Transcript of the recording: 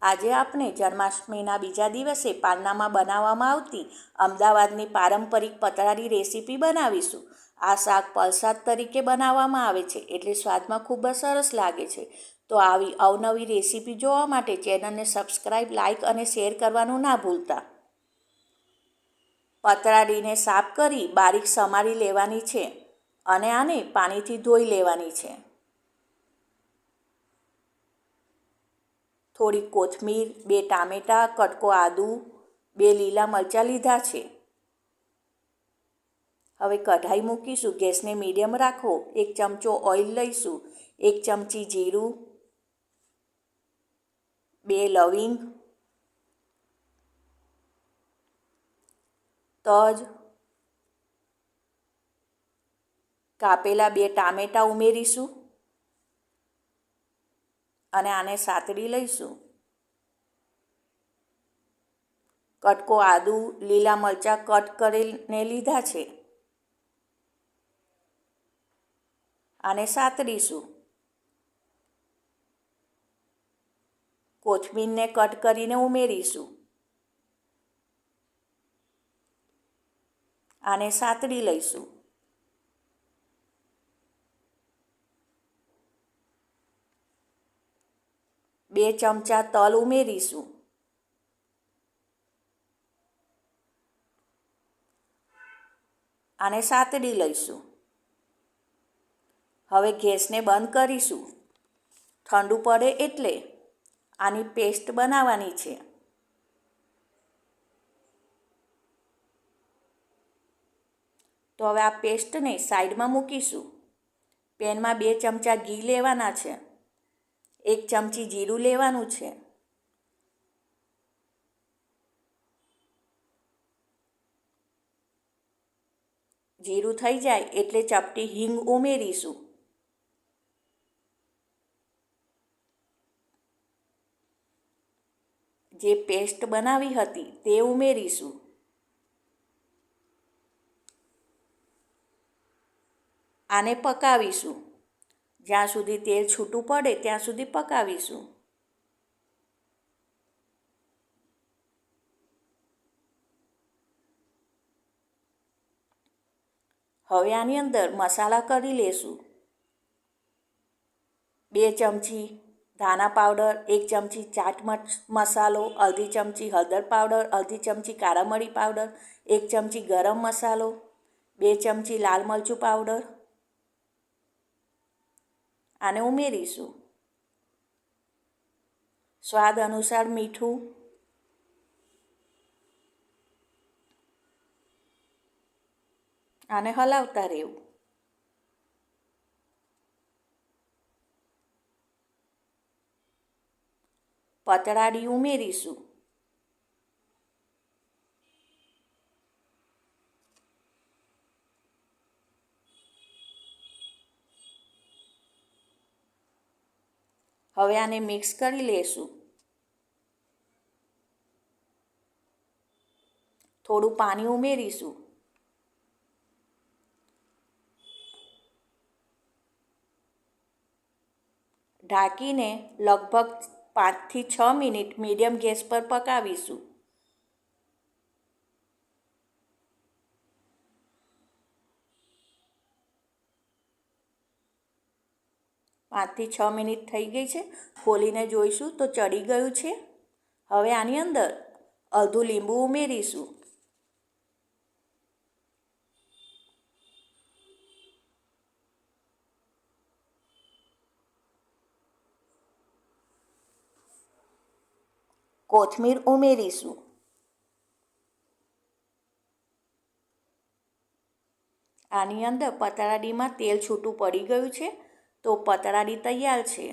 આજે આપણે જન્માષ્ટમીના બીજા દિવસે પારનામાં બનાવવામાં આવતી અમદાવાદની પારંપરિક પતરાળી રેસીપી બનાવીશું. આ શાક પ્રસાદ તરીકે બનાવવામાં આવે છે એટલે સ્વાદમાં ખૂબ જ સરસ લાગે છે. તો આવી અવનવી રેસીપી જોવા માટે ચેનલને સબસ્ક્રાઈબ, લાઇક અને શેર કરવાનું ના ભૂલતા. પતરાળીને સાફ કરી બારીક સમારી લેવાની છે અને આને પાણીથી ધોઈ લેવાની છે. થોડી કોથમીર, 2 ટામેટાં, કટકો આદું, 2 લીલા મરચાં લીધા છે. હવે કઢાઈ મૂકીશું. ગેસને મીડિયમ રાખો. 1 ચમચો ઓઇલ લઈશું. 1 ચમચી જીરું, 2 લવિંગ, તજ, કાપેલા 2 ટામેટાં ઉમેરીશું અને આને સાતળી લઈશું. કટકો આદું, લીલા મરચાં કટ કરીને લીધા છે, આને સાતળીશું. કોથમીરને કટ કરીને ઉમેરીશું. આને સાતળી લઈશું. બે ચમચા તલ ઉમેરીશું. આને સાતળી લઈશું. હવે ગેસને બંધ કરીશું. ઠંડુ પડે એટલે આની પેસ્ટ બનાવવાની છે. તો હવે આ પેસ્ટને સાઈડમાં મૂકીશું. પેનમાં 2 ચમચા ઘી લેવાના છે. 1 ચમચી જીરું લેવાનું છે. જીરું થઈ જાય એટલે ચપટી હિંગ ઉમેરીશું. જે પેસ્ટ બનાવી હતી તે ઉમેરીશું. આને પકાવીશું. જ્યાં સુધી તેલ છૂટું પડે ત્યાં સુધી પકાવીશું. હવે આની અંદર મસાલા કરી લેશું. 2 ચમચી ધાણા પાવડર, 1 ચમચી ચાટ મસાલો, અડધી ચમચી હળદર પાવડર, અડધી ચમચી કાળા મરી પાવડર, 1 ચમચી ગરમ મસાલો, 2 ચમચી લાલ મરચું પાવડર. આને ઉમેરીશું. સ્વાદ અનુસાર મીઠું. આને હલાવતા રહેવું. પતરાળી ઉમેરીશું. હવે આને મિક્સ કરી લેશું. થોડું પાણી ઉમેરીશું. ઢાંકીને લગભગ 5 થી 6 મિનિટ મીડિયમ ગેસ પર પકાવીશું. 5 થી 6 મિનિટ થઈ ગઈ છે. ખોલીને જોઈશું તો ચડી ગયું છે. હવે આની અંદર અડધું લીંબુ ઉમેરીશું. કોથમીર ઉમેરીશું. આની અંદર પતરાળીમાં તેલ છૂટું પડી ગયું છે તો પતરાળી તૈયાર છે.